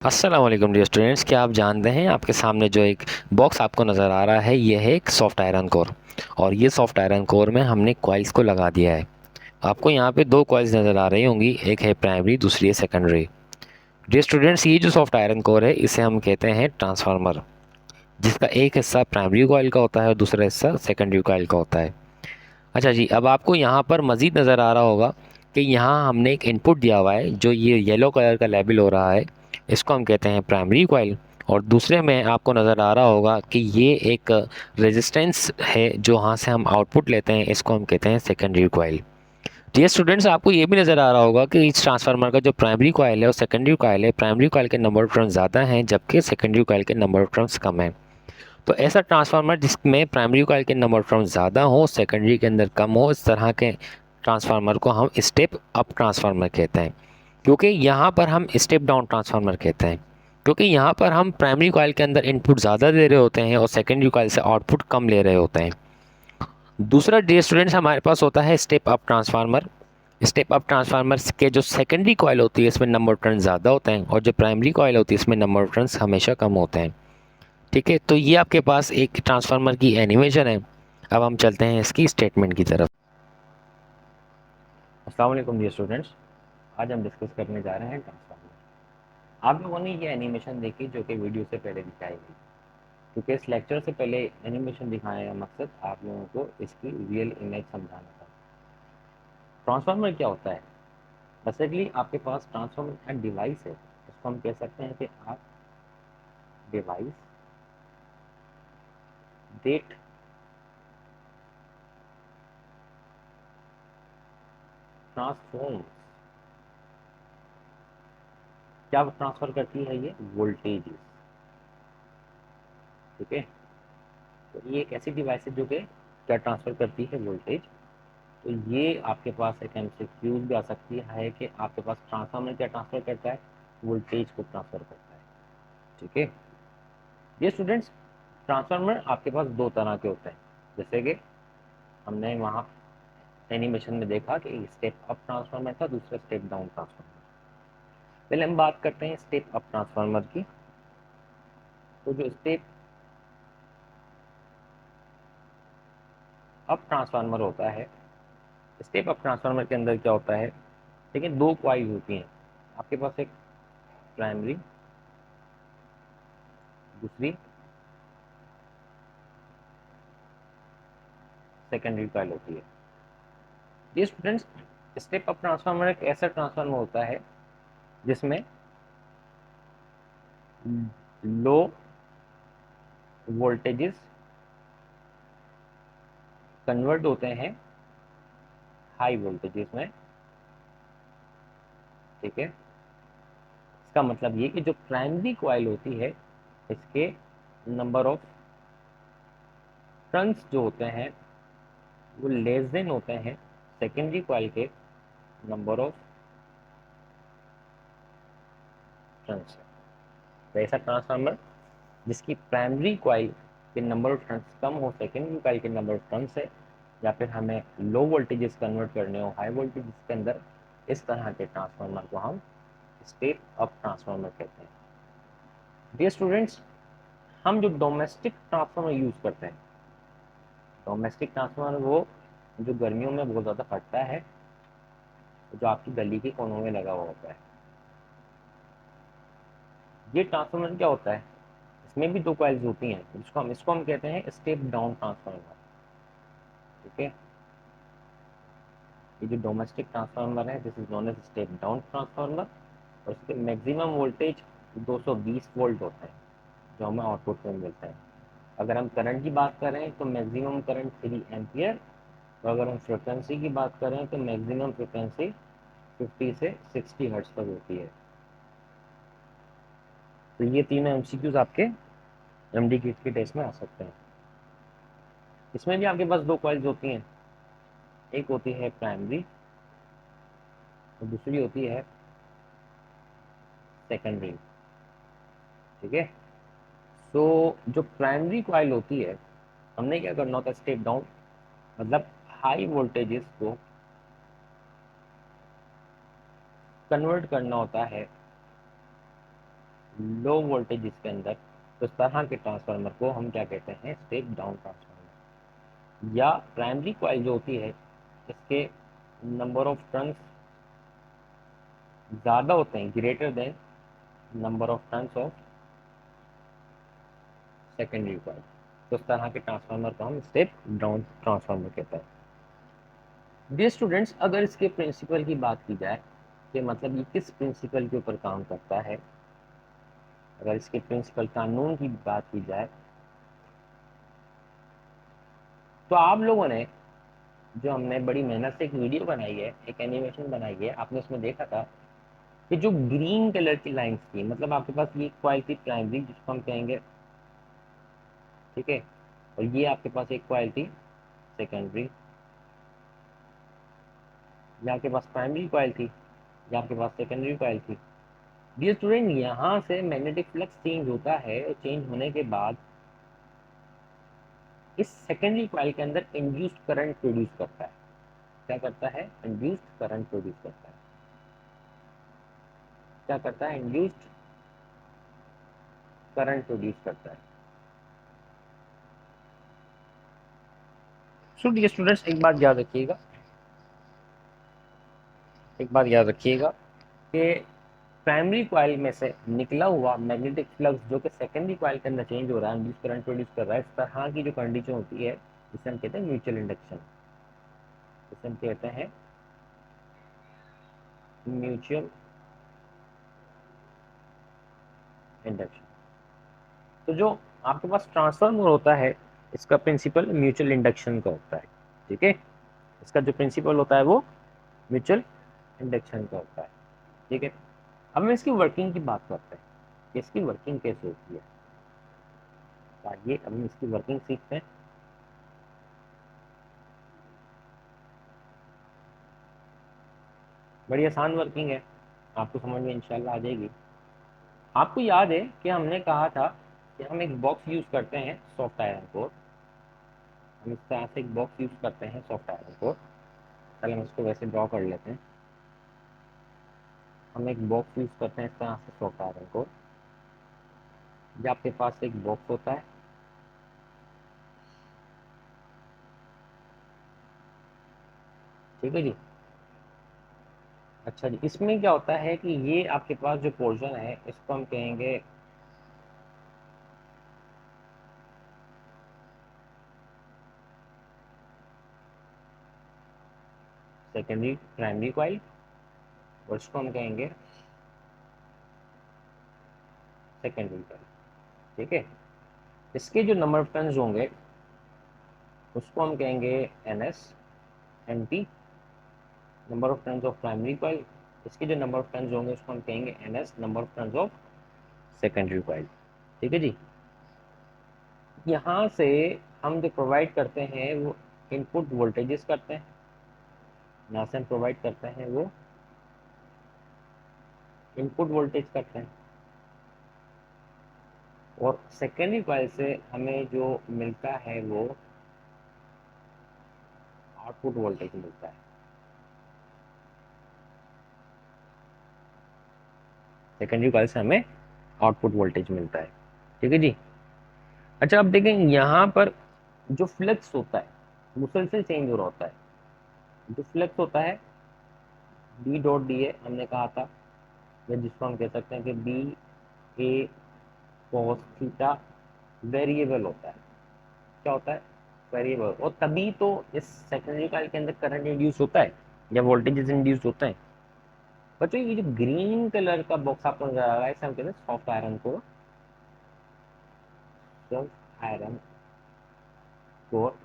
अस्सलाम वालेकुम dear students. क्या आप जानते हैं आपके सामने जो एक बॉक्स आपको नज़र आ रहा है, ये है एक सॉफ्ट आयरन कोर। और ये सॉफ्ट आयरन कोर में हमने कॉइल्स को लगा दिया है। आपको यहाँ पे दो कॉइल्स नज़र आ रही होंगी, एक है प्राइमरी, दूसरी है सेकेंडरी। डियर स्टूडेंट्स, ये जो सॉफ्ट आयरन कोर है इसे हम कहते हैं ट्रांसफार्मर, जिसका एक हिस्सा प्राइमरी कॉइल का होता है और दूसरा हिस्सा सेकेंडरी कॉइल का होता है। अच्छा जी, अब आपको यहाँ पर मज़ीद नज़र आ रहा होगा कि यहाँ हमने एक इनपुट दिया हुआ है, जो ये येलो कलर का लेबल हो रहा है, इसको हम कहते हैं प्राइमरी कॉइल। और दूसरे में आपको नज़र आ रहा होगा कि ये एक रेजिस्टेंस है, जो यहाँ से हम आउटपुट लेते हैं, इसको हम कहते हैं सेकेंडरी कॉइल। डियर स्टूडेंट्स, आपको ये भी नज़र आ रहा होगा कि इस ट्रांसफार्मर का जो प्राइमरी कॉइल है और सेकेंडरी कॉइल है, प्राइमरी कॉइल के नंबर ऑफ टर्न्स ज़्यादा हैं जबकि सेकेंडरी कॉइल के नंबर ऑफ टर्न्स कम हैं। तो ऐसा ट्रांसफार्मर जिसमें प्राइमरी कॉइल के नंबर ऑफ टर्न्स ज़्यादा हो, सेकेंडरी के अंदर कम हो, इस तरह के ट्रांसफार्मर को हम स्टेप अप ट्रांसफार्मर कहते हैं। क्योंकि यहाँ पर हम स्टेप डाउन ट्रांसफार्मर कहते हैं, क्योंकि यहाँ पर हम प्राइमरी कॉइल के अंदर इनपुट ज़्यादा दे रहे होते हैं और सेकेंडरी कॉइल से आउटपुट कम ले रहे होते हैं। दूसरा डियर स्टूडेंट्स, हमारे पास होता है step up transformer. Step up transformer के जो सेकेंडरी कॉइल होती है इसमें नंबर ऑफ टर्न ज़्यादा होते हैं और जो प्राइमरी कॉइल होती है इसमें नंबर ऑफ टर्न्स हमेशा कम होते हैं। ठीक है, तो ये आपके पास एक ट्रांसफार्मर की एनिमेशन है। अब हम चलते हैं इसकी स्टेटमेंट की तरफ। अस्सलाम वालेकुम डियर स्टूडेंट्स, आज हम डिस्कस करने जा रहे हैं ट्रांसफार्मर। आप लोगों ने ये एनिमेशन देखी जो कि वीडियो से पहले दिखाई गई, क्योंकि इस लेक्चर से पहले एनिमेशन दिखाने का मकसद आप लोगों को इसकी रियल इमेज समझाना था। ट्रांसफार्मर क्या होता है? बेसिकली आपके पास ट्रांसफार्मर का डिवाइस है, इसको हम कह सकते हैं कि आप डिवाइस डेट ट्रांसफॉर्म। क्या ट्रांसफर करती है? ये वोल्टेज। ठीक है, तो ये एक ऐसी डिवाइस है जो कि क्या ट्रांसफर करती है? वोल्टेज। तो ये आपके पास एक एमसीक्यूज भी आ सकती है कि आपके पास ट्रांसफार्मर क्या ट्रांसफर करता है? वोल्टेज को ट्रांसफर करता है। ठीक है, ये स्टूडेंट्स, ट्रांसफार्मर आपके पास दो तरह के होते हैं, जैसे कि हमने वहाँ एनिमेशन में देखा कि स्टेप अप ट्रांसफार्मर था, दूसरा स्टेप डाउन ट्रांसफार्मर। पहले हम बात करते हैं स्टेप अप ट्रांसफार्मर की। तो जो स्टेप अप ट्रांसफार्मर होता है, स्टेप अप ट्रांसफार्मर के अंदर क्या होता है? देखिए, दो कॉइल होती हैं आपके पास, एक प्राइमरी, दूसरी सेकेंडरी कॉइल होती है। ये स्टूडेंट्स, स्टेप अप ट्रांसफार्मर एक ऐसा ट्रांसफार्मर होता है जिसमें लो वोल्टेजेस कन्वर्ट होते हैं हाई वोल्टेजेस में। ठीक है, इसका मतलब ये कि जो प्राइमरी कॉइल होती है, इसके नंबर ऑफ टर्न्स जो होते हैं वो लेस देन होते हैं सेकेंडरी कॉइल के नंबर ऑफ टर्न्स। तो ऐसा ट्रांसफार्मर जिसकी प्राइमरी कॉइल के नंबर ऑफ टर्न्स कम हो सेकेंडरी कॉइल के नंबर ऑफ टर्न्स है, या फिर हमें लो वोल्टेजेस कन्वर्ट करने हो हाई वोल्टेजेस के अंदर, इस तरह के ट्रांसफार्मर को हम स्टेप अप ट्रांसफार्मर कहते हैं। डियर स्टूडेंट्स, हम जो डोमेस्टिक ट्रांसफार्मर यूज करते हैं, डोमेस्टिक ट्रांसफार्मर वो जो गर्मियों में बहुत ज़्यादा फटता है, जो आपकी गली के कोनों में लगा हुआ होता है। ये ट्रांसफार्मर क्या होता है? इसमें भी दो कॉइल्स होती हैं, इसको हम कहते हैं स्टेप डाउन ट्रांसफार्मर। ठीक है, ये जो डोमेस्टिक ट्रांसफार्मर है, this is known as step down transformer, और इसके मैक्सिमम वोल्टेज 220 वोल्ट होता है जो हमें आउटपुट में मिलता है। अगर हम करंट की बात करें तो मैक्सिमम करंट 3 एम्पियर, और अगर हम फ्रिक्वेंसी की बात करें तो मैक्सिमम फ्रिक्वेंसी 50 से 60 हर्ट्ज तक होती है। तो ये तीनों एमसीक्यूज आपके एमडी के टेस्ट में आ सकते हैं। इसमें भी आपके पास दो कॉइल्स होती हैं, एक होती है प्राइमरी और दूसरी होती है सेकेंडरी। ठीक है, सो जो प्राइमरी कॉइल होती है, हमने क्या करना होता है? स्टेप डाउन, मतलब हाई वोल्टेजेस को कन्वर्ट करना होता है लो वोल्टेज इसके अंदर, तो इस तरह के ट्रांसफार्मर को हम क्या कहते हैं, स्टेप डाउन ट्रांसफार्मर। या प्राइमरी कॉइल जो होती है, इसके नंबर ऑफ टर्न्स ज़्यादा होते हैं, greater than number of turns of secondary coil, तो इस तरह के ट्रांसफार्मर को हम स्टेप डाउन ट्रांसफार्मर कहते हैं। डियर स्टूडेंट्स, अगर इसके प्रिंसिपल की बात की जाए कि मतलब ये किस प्रिंसिपल के ऊपर काम करता है, अगर इसके प्रिंसिपल कानून की बात की जाए, तो आप लोगों ने जो हमने बड़ी मेहनत से एक वीडियो बनाई है, एक एनिमेशन बनाई है, आपने उसमें देखा था कि जो ग्रीन कलर की लाइंस थी, मतलब आपके पास ये कॉइल थी प्राइमरी जिसको हम कहेंगे, ठीक है, और ये आपके पास एक कॉइल थी सेकेंडरी, ये आपके पास प्राइमरी कॉइल थी, ये आपके पास सेकेंडरी कॉइल थी। डियर स्टूडेंट, यहाँ से मैग्नेटिक फ्लक्स चेंज होता है, और चेंज होने के बाद इस सेकेंडरी कॉइल के अंदर इंड्यूस्ड करंट प्रोड्यूस करता है। क्या करता है? इंड्यूस्ड करंट प्रोड्यूस करता है। क्या करता है? इंड्यूस्ड करंट प्रोड्यूस करता है। सो डियर स्टूडेंट्स, एक बात याद रखिएगा, एक बात याद रखिएगा कि प्राइमरी कॉइल में से निकला हुआ मैग्नेटिक फ्लक्स जो कि सेकेंडरी कॉइल के अंदर चेंज हो रहा है, इंड्यूस करंट प्रोड्यूस कर रहा है, इस तरह की जो कंडीशन होती है जिसे हम कहते हैं म्यूचुअल इंडक्शन, जिसे हम कहते हैं म्यूचुअल इंडक्शन। तो जो आपके पास ट्रांसफार्मर होता है, इसका प्रिंसिपल म्यूचुअल इंडक्शन का होता है, ठीक है, इसका जो प्रिंसिपल होता है वो म्यूचुअल इंडक्शन का होता है, ठीक है। अब हम इसकी वर्किंग की बात करते हैं कि इसकी वर्किंग कैसे होती है। तो आइए अब हम इसकी वर्किंग सीखते हैं। बड़ी आसान वर्किंग है, आपको समझ में इंशाल्लाह आ जाएगी। आपको याद है कि हमने कहा था कि हम एक बॉक्स यूज करते हैं सॉफ्ट आयरन कोर, हम इस तरह से एक बॉक्स यूज करते हैं सॉफ्ट आयरन कोर। पहले हम इसको वैसे ड्रॉ कर लेते हैं। हम एक बॉक्स यूज करते हैं इस तरह से सॉफ्ट आयरन कोर। जब आपके पास एक बॉक्स होता है, ठीक है जी। अच्छा जी, इसमें क्या होता है कि ये आपके पास जो पोर्शन है इसको हम कहेंगे सेकेंडरी प्राइमरी कॉइल, और इसको हम कहेंगे सेकेंडरी कॉइल, ठीक है। इसके जो नंबर ऑफ टर्न्स होंगे उसको हम कहेंगे N S N T, number of turns of primary coil. इसके जो नंबर ऑफ टर्न्स होंगे उसको हम कहेंगे N S, number of turns of secondary coil, ठीक है जी। यहाँ से हम जो प्रोवाइड करते हैं वो इनपुट वोल्टेजेस करते हैं, यहाँ से हम प्रोवाइड करते हैं वो इनपुट वोल्टेज करते हैं, और सेकेंडरी कॉइल से हमें जो मिलता है वो आउटपुट वोल्टेज मिलता है। सेकेंडरी कॉइल से हमें आउटपुट वोल्टेज मिलता है, ठीक है जी। अच्छा, अब देखें यहाँ पर जो फ्लक्स होता है मुसलसल चेंज हो रहा होता है। जो फ्लक्स होता है बी डॉट डी ए हमने कहा था, या जिसको हम कह सकते हैं कि बी ए कॉस थीटा वेरिएबल होता है। क्या होता है? वेरिएबल। और तभी तो इस सेकेंडरी कॉइल के अंदर करंट इंड्यूस होता है या वोल्टेजेस इंड्यूस होते हैं। बच्चों, ये जो ग्रीन कलर का बॉक्स आपको नजर आ रहा है इसे हम कहते हैं soft iron core, soft iron core.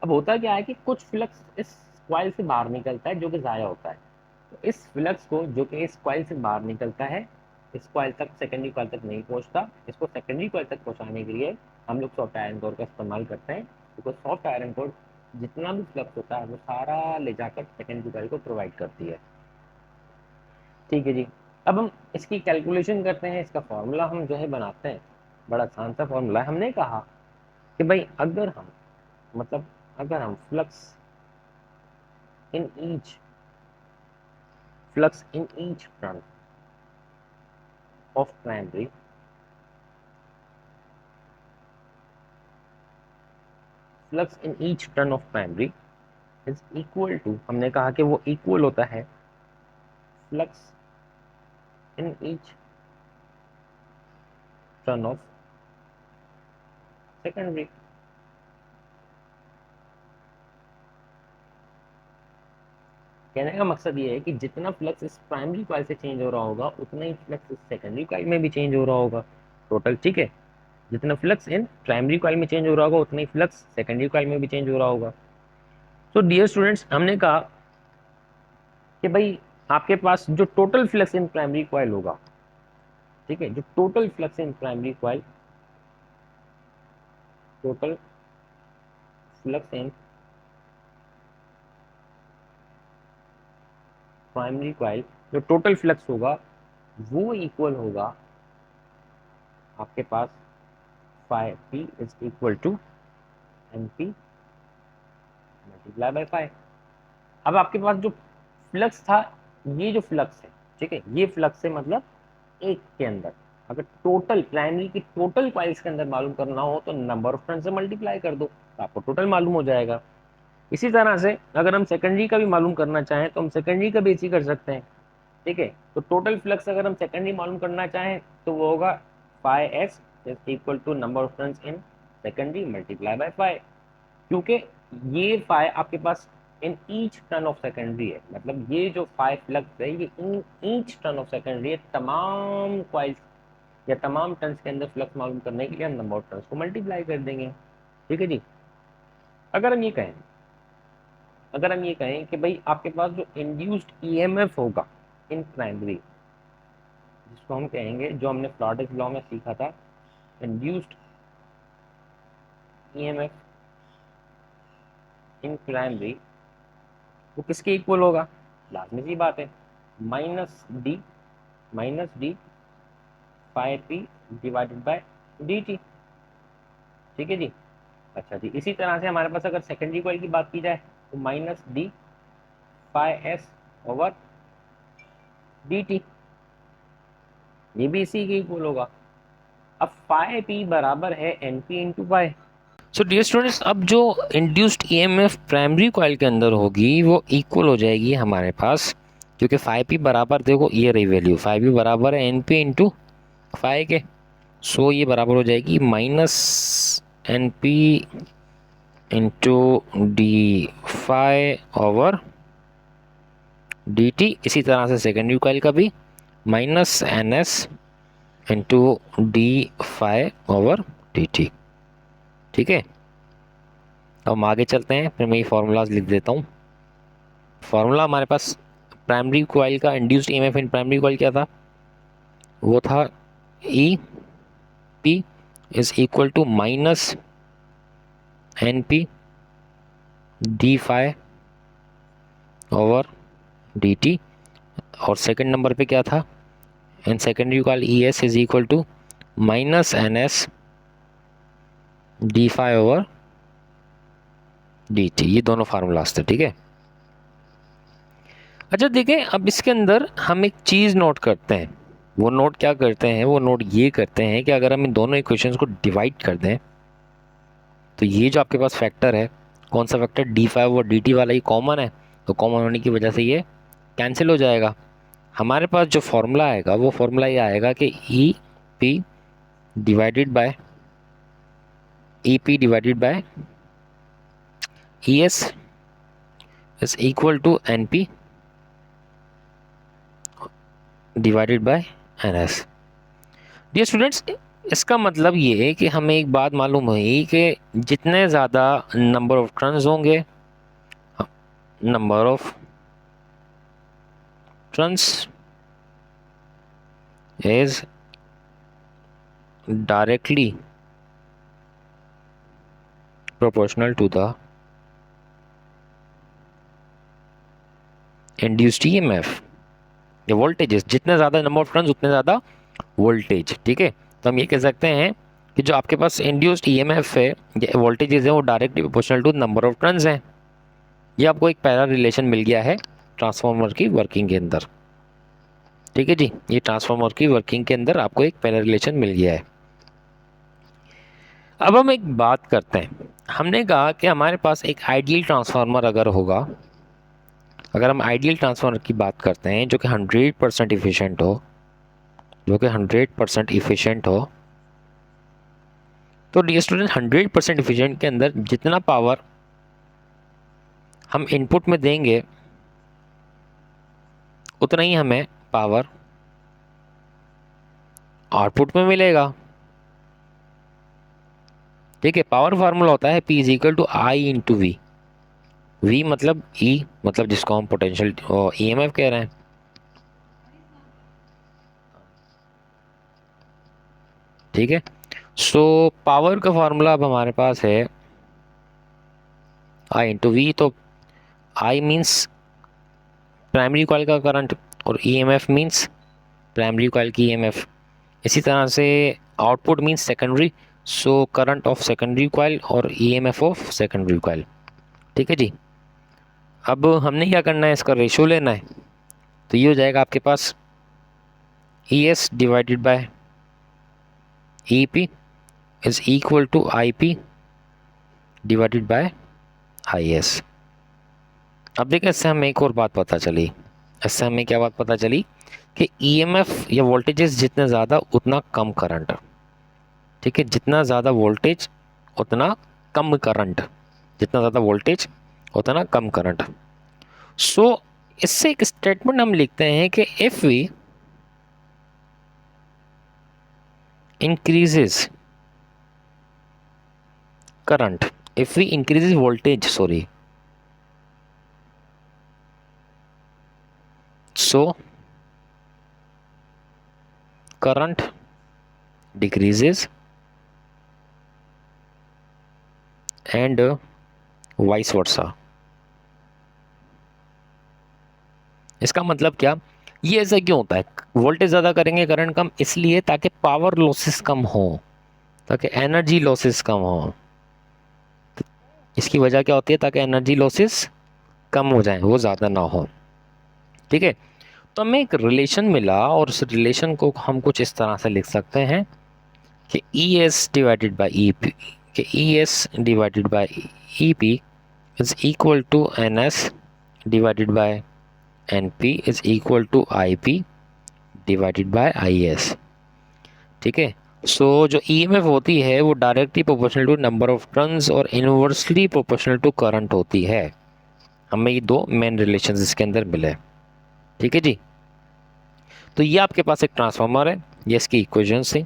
अब होता क्या है कि कुछ फ्लक्स इस कॉइल से बाहर निकलता है जो कि ज़ाया होता है, तो इस फ्लक्स को जो कि इस कॉइल से बाहर निकलता है इस कॉइल तक, सेकेंडरी कॉइल तक नहीं पहुंचता, इसको सेकेंडरी कॉइल तक पहुंचाने के लिए हम लोग सॉफ्ट आयरन कोर का इस्तेमाल करते हैं, बिकॉज सॉफ्ट आयरन कोर जितना भी फ्लक्स होता है वो सारा ले जाकर सेकेंडरी कॉइल को प्रोवाइड करती है, ठीक है जी। अब हम इसकी कैलकुलेशन करते हैं, इसका फॉर्मूला हम जो है बनाते हैं। बड़ा आसान सा फॉर्मूला है। हमने कहा कि भाई अगर हम मतलब अगर हम in each flux in each front of primary flux in each turn of primary is equal to, हमने कहा कि वो इक्वल होता है flux in each turn of secondary. कहने का मकसद ये है कि जितना फ्लक्स इस प्राइमरी कॉइल से चेंज हो रहा होगा उतना ही फ्लक्स इस सेकेंडरी कॉइल में भी चेंज हो रहा होगा टोटल, ठीक है। जितना फ्लक्स इन प्राइमरी कॉइल में चेंज हो रहा होगा उतना ही फ्लक्स सेकेंडरी कॉइल में भी चेंज हो रहा होगा। तो डियर स्टूडेंट्स, हमने कहा कि भाई आपके पास जो total flux in primary coil होगा, ठीक है, जो total flux in primary coil, total flux in primary coil, जो टोटल फ्लक्स होगा वो इक्वल होगा आपके पास phi P is equal to N P multiply by phi. अब आपके पास जो फ्लक्स था, ये जो फ्लक्स है, ठीक है, ये फ्लक्स है मतलब एक के अंदर, अगर टोटल प्राइमरी की टोटल कॉइल्स के अंदर मालूम करना हो तो नंबर ऑफ टर्न से मल्टीप्लाई कर दो तो आपको टोटल मालूम हो जाएगा। इसी तरह से अगर हम सेकेंडरी का भी मालूम करना चाहें तो हम सेकेंडरी का भी इसी कर सकते हैं, ठीक है। तो टोटल फ्लक्स अगर हम सेकेंडरी मालूम करना चाहें तो वो होगा phi S is equal to number of turns in secondary multiply by phi, क्योंकि ये फाई आपके पास in each turn of secondary है, मतलब ये जो फाई फ्लक्स है ये in each turn of secondary है, तमाम कॉइल्स या तमाम टर्न्स के अंदर फ्लक्स मालूम करने के लिए हम नंबर ऑफ टर्न्स को मल्टीप्लाई कर देंगे, ठीक है जी। अगर हम ये कहें कि भाई आपके पास जो इंड्यूस्ड ईएमएफ होगा इन प्राइमरी, जिसको हम कहेंगे, जो हमने फ्लैटिस लॉ में सीखा था, इंड्यूस्ड ईएमएफ इन प्राइमरी, वो किसके इक्वल होगा? लाजमी सी बात है, minus D phi P divided by D T, ठीक है जी। अच्छा जी, इसी तरह से हमारे पास अगर सेकेंडरी कॉइल की बात की जाए तो minus D phi S over D T, ये भी इसी के इक्वल होगा। अब फाई पी बराबर है N P into phi. So dear students, अब जो इंड्यूस्ड ईएमएफ प्राइमरी कॉइल के अंदर होगी वो इक्वल हो जाएगी हमारे पास, क्योंकि फाई पी बराबर, देखो ये रही वैल्यू, फाई पी बराबर है एन पी इंटू फाई के। सो ये बराबर हो जाएगी minus N P into D phi over D T. इसी तरह से सेकेंडरी कॉइल का भी minus N S into D phi over D T, ठीक है। अब हम आगे चलते हैं, फिर मैं ये फार्मूलाज लिख देता हूँ। फार्मूला हमारे पास प्राइमरी कॉइल का induced EMF in primary coil क्या था? वो था E P is equal to minus N P D phi over D T. और सेकंड नंबर पे क्या था? In secondary coil E S is equal to minus N S D phi over D T. ये दोनों formulas थे, ठीक है। अच्छा देखिए, अब इसके अंदर हम एक चीज़ नोट करते हैं। वो नोट क्या करते हैं? वो नोट ये करते हैं कि अगर हम इन दोनों इक्वेशंस को डिवाइड कर दें तो ये जो आपके पास फैक्टर है, कौन सा फैक्टर? डी फाइव और डी टी वाला, ये कॉमन है, तो कॉमन होने की वजह से ये कैंसिल हो जाएगा। हमारे पास जो फॉर्मूला आएगा वो फॉर्मूला ये आएगा कि E P divided by E S is equal to N P divided by N S. Dear students, इसका मतलब ये है कि हमें एक बात मालूम हुई कि जितने ज़्यादा नंबर ऑफ टर्न्स होंगे, number of turns is directly proportional to the induced EMF या वोल्टेजेस। जितने ज़्यादा नंबर ऑफ टर्न्स उतने ज़्यादा वोल्टेज, ठीक है। तो हम ये कह सकते हैं कि जो आपके पास इंड्यूस्ड ईएमएफ है या वोल्टेजेस है वो directly proportional to number of turns हैं। ये आपको एक पैरेलल रिलेशन मिल गया है ट्रांसफार्मर की वर्किंग के अंदर, ठीक है जी। ये ट्रांसफार्मर की वर्किंग के अंदर आपको एक पैरेलल रिलेशन मिल गया है। अब हम एक बात करते हैं, हमने कहा कि हमारे पास एक आइडियल ट्रांसफार्मर अगर होगा, अगर हम आइडियल ट्रांसफार्मर की बात करते हैं जो कि 100% इफ़िशेंट हो, जो कि 100% इफ़िशेंट हो, तो डियर स्टूडेंट 100% इफ़िशेंट के अंदर जितना पावर हम इनपुट में देंगे उतना ही हमें पावर आउटपुट में मिलेगा। ठीक है, पावर फार्मूला होता है P is equal to I into V. V मतलब E, मतलब जिसको हम पोटेंशियल EMF कह रहे हैं। ठीक है, सो पावर का फार्मूला अब हमारे पास है आई इंटू वी। तो आई मीन्स प्राइमरी कॉइल का करंट और EMF मीन्स प्राइमरी कॉइल की EMF। इसी तरह से output means secondary, so current of secondary coil और EMF ऑफ सेकेंडरी कॉइल। ठीक है जी, अब हमने क्या करना है, इसका रेशो लेना है। तो ये हो जाएगा आपके पास ES divided by EP is equal to IP divided by IS। अब देखिए, इससे हमें एक और बात पता चली। इससे हमें क्या बात पता चली कि EMF या वोल्टेजेस जितने ज़्यादा उतना कम करंट। ठीक है, जितना ज़्यादा वोल्टेज उतना कम करंट, जितना ज़्यादा वोल्टेज उतना कम करंट। सो इससे एक स्टेटमेंट हम लिखते हैं कि if we increases current, if we increases voltage, sorry, so current decreases and vice versa। इसका मतलब क्या, ये ऐसा क्यों होता है, वोल्टेज ज़्यादा करेंगे करंट कम, इसलिए ताकि पावर लॉसेस कम हो, ताकि एनर्जी लॉसेस कम हो। इसकी वजह क्या होती है, ताकि एनर्जी लॉसेस कम हो जाए, वो ज़्यादा ना हो। ठीक है, तो हमें एक रिलेशन मिला और उस रिलेशन को हम कुछ इस तरह से लिख सकते हैं कि ES डिवाइडेड बाई EP, कि ES divided by EP is equal to NS divided by NP is equal to IP divided by IS। ठीक है, सो जो EMF होती है वो directly proportional to number of turns और इनवर्सली प्रोपोर्शनल टू करंट होती है। हमें ये दो मेन रिलेशंस इसके अंदर मिले। ठीक है जी, तो ये आपके पास एक ट्रांसफार्मर है, ये इसकी इक्वेशंस थी।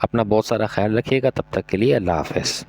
अपना बहुत सारा ख्याल रखिएगा, तब तक के लिए अल्लाह हाफ़िज़।